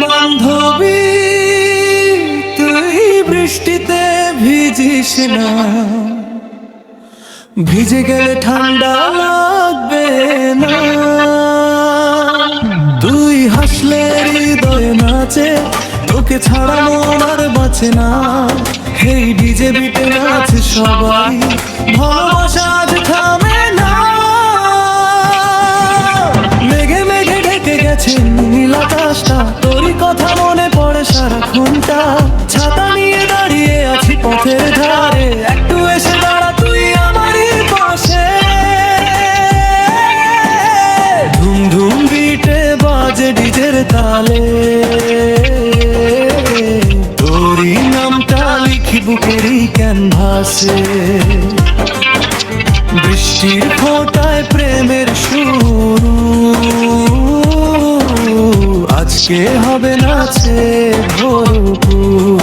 বান্ধবী তুই বৃষ্টিতে ভিজিস না, ভিজে গেলে ঠান্ডা লাগবে না। তুই হাসলে হৃদয় নাচে, তোকে ছাড়া মন আর বাঁচে না। এই ডিজে বিটে নাচে সবাই, ভালোবাসা আজ থামে না। মেঘে মেঘে ঢেকে গেছে নীল আকাশটা, তোরই কথা মনে পড়ে সারাক্ষণটা। ছাতা নিয়ে দাঁড়িয়ে আছি পথের ধারে, একটু এসে দাঁড়া তুই আমারই পাশে। ধুম ধুম বিটে বাজে ডিজের তালে, তোরই নামটা লিখি বুকেরই ক্যানভাসে। বৃষ্টির ফোঁটায় প্রেমের শুরু, আজকে হবে নাচে ভরপুর।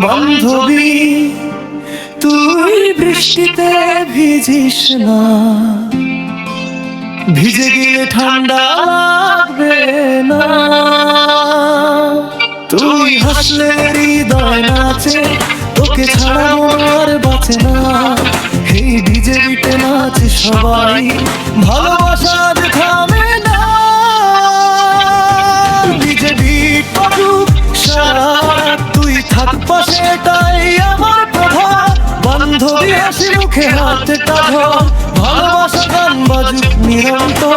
বান্ধবী তুই বৃষ্টিতে ভিজিস না, ভিজে গেলে ঠান্ডা লাগবে না। তুই হাসলে হৃদয় নাচে, তোকে ছাড়া মন আর বাঁচে না। এই ডিজে বিটে নাচে সবাই, ভালোবাসা আজ থামে না। ডিজে বিট বাজুক সারা রাত, তুই থাক পাশে এটাই আমার প্রভাব। বান্ধবী হাসি মুখে হাতটা ধর, ভালোবাসা গান বাজুক নিরন্তর।